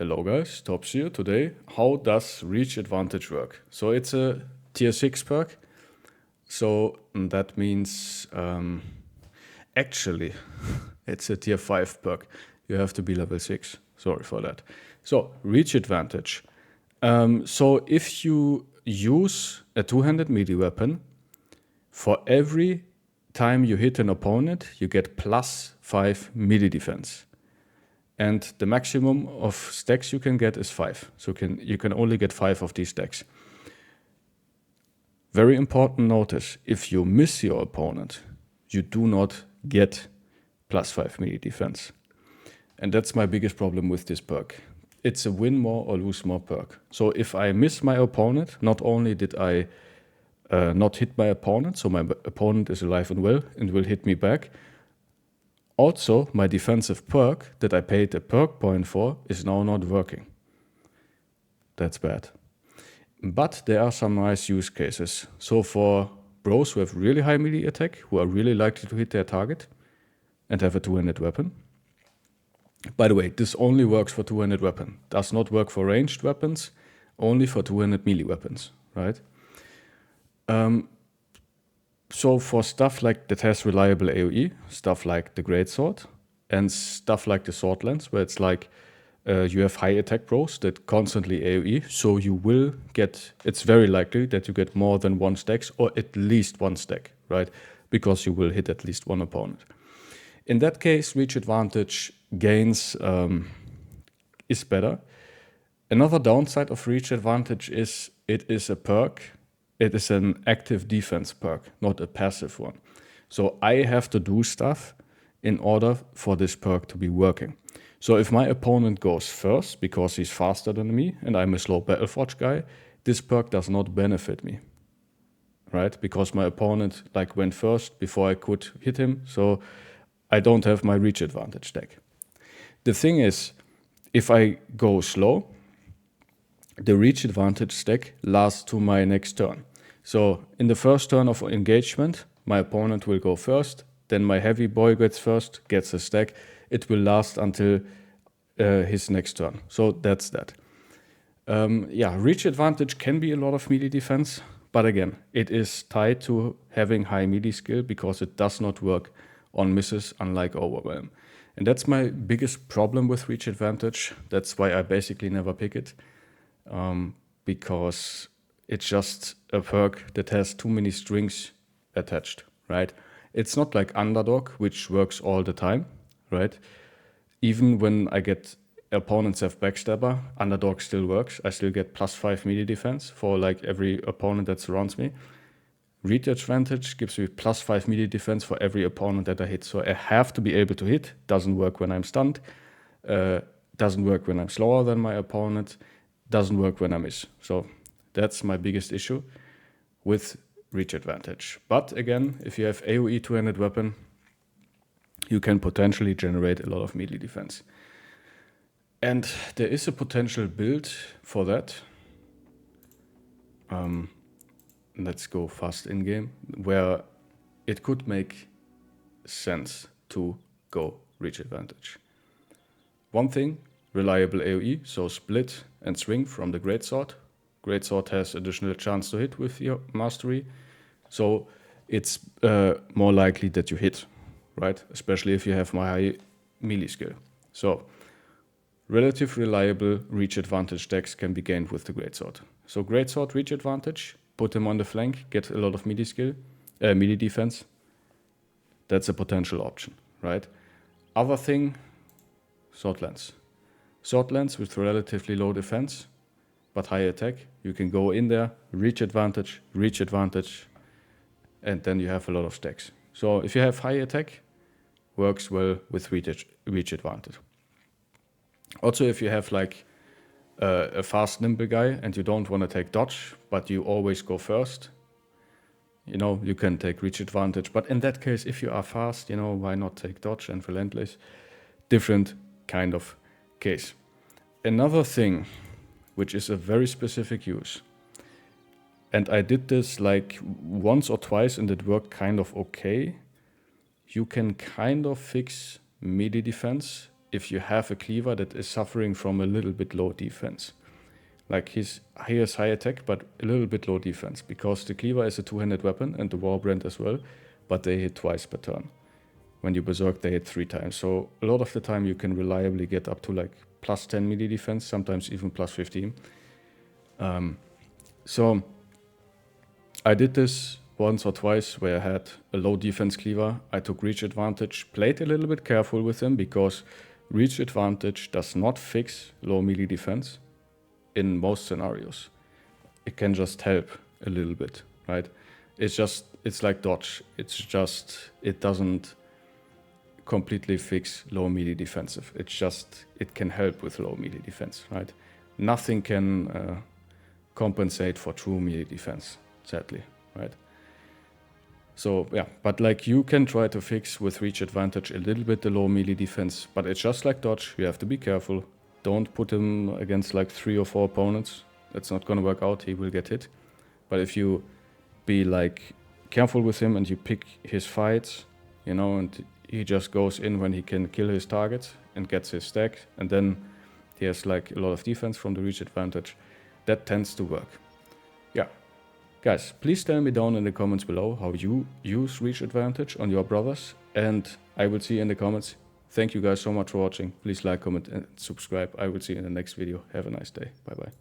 Hello guys, Tops here. Today, how does Reach Advantage work? So it's a tier 6 perk. So that means actually it's a tier 5 perk. You have to be level 6. Sorry for that. So Reach Advantage. So if you use a two-handed melee weapon, for every time you hit an opponent, you get plus 5 melee defense. And the maximum of stacks you can get is 5. So you can only get 5 of these stacks. Very important notice, if you miss your opponent, you do not get plus 5 melee defense. And that's my biggest problem with this perk. It's a win more or lose more perk. So if I miss my opponent, not only did I not hit my opponent, so my opponent is alive and well and will hit me back, also my defensive perk that I paid a perk point for is now not working. That's bad. But there are some nice use cases. So for bros who have really high melee attack, who are really likely to hit their target and have a two-handed weapon. By the way, this only works for two-handed weapon. Does not work for ranged weapons, only for two-handed melee weapons, right? So for stuff like that has reliable AoE, stuff like the Greatsword, and stuff like the Sword Lance, where it's like you have high attack bros that constantly AoE, so you will get, it's very likely that you get more than one stacks, or at least one stack, right? Because you will hit at least one opponent. In that case, Reach Advantage gains is better. Another downside of Reach Advantage is it is a perk. It is an active defense perk, not a passive one. So I have to do stuff in order for this perk to be working. So if my opponent goes first because he's faster than me and I'm a slow Battleforge guy, this perk does not benefit me, right? Because my opponent went first before I could hit him, so I don't have my Reach Advantage deck. The thing is, if I go slow, the Reach Advantage stack lasts to my next turn. So in the first turn of engagement, my opponent will go first, then my heavy boy gets first, gets a stack. It will last until his next turn. So that's that. Reach Advantage can be a lot of melee defense, but again, it is tied to having high melee skill because it does not work on misses, unlike Overwhelm. And that's my biggest problem with Reach Advantage. That's why I basically never pick it, because it's just a perk that has too many strings attached, right? It's not like Underdog, which works all the time, right? Even when I get opponents have Backstabber, Underdog still works. I still get plus 5 melee defense for every opponent that surrounds me. Reach Advantage gives me plus 5 melee defense for every opponent that I hit. So I have to be able to hit. Doesn't work when I'm stunned. Doesn't work when I'm slower than my opponent. Doesn't work when I miss. So that's my biggest issue with Reach Advantage. But again, if you have AoE two-handed weapon, you can potentially generate a lot of melee defense. And there is a potential build for that. Let's go fast in-game, where it could make sense to go Reach Advantage. One thing, reliable AoE, so split and swing from the Greatsword. Greatsword has additional chance to hit with your mastery, so it's more likely that you hit, right? Especially if you have my high melee skill. So relative reliable Reach Advantage decks can be gained with the Greatsword. So Greatsword Reach Advantage, put him on the flank, get a lot of melee skill, melee defense. That's a potential option, right? Other thing, Sword Lance. Sword Lance with relatively low defense, but high attack. You can go in there, Reach Advantage, and then you have a lot of stacks. So if you have high attack, works well with Reach Advantage. Also, if you have a fast, nimble guy and you don't want to take dodge, but you always go first, you can take Reach Advantage. But in that case, if you are fast, why not take dodge and relentless? Different kind of case. Another thing, which is a very specific use, and I did this once or twice and it worked kind of okay. You can kind of fix melee defense if you have a cleaver that is suffering from a little bit low defense. Like he has high attack, but a little bit low defense, because the cleaver is a two-handed weapon and the warband as well, but they hit twice per turn. When you berserk, they hit 3 times. So a lot of the time you can reliably get up to like plus 10 melee defense, sometimes even plus 15. So I did this once or twice where I had a low defense cleaver. I took reach advantage, played a little bit careful with him, because reach advantage does not fix low melee defense in most scenarios. It can just help a little bit, right? It's like dodge. It doesn't completely fix low melee defensive. It can help with low melee defense, right? Nothing can compensate for true melee defense, sadly, right? So yeah, but like you can try to fix with reach advantage a little bit the low melee defense, but it's just like dodge. You have to be careful. Don't put him against like 3 or 4 opponents. That's not gonna work out. He will get hit. But if you be like careful with him and you pick his fights, you know, and he just goes in when he can kill his targets and gets his stack, and then he has like a lot of defense from the reach advantage, that tends to work. Yeah. Guys, please tell me down in the comments below how you use reach advantage on your brothers, and I will see you in the comments. Thank you guys so much for watching. Please like, comment, and subscribe. I will see you in the next video. Have a nice day. Bye bye.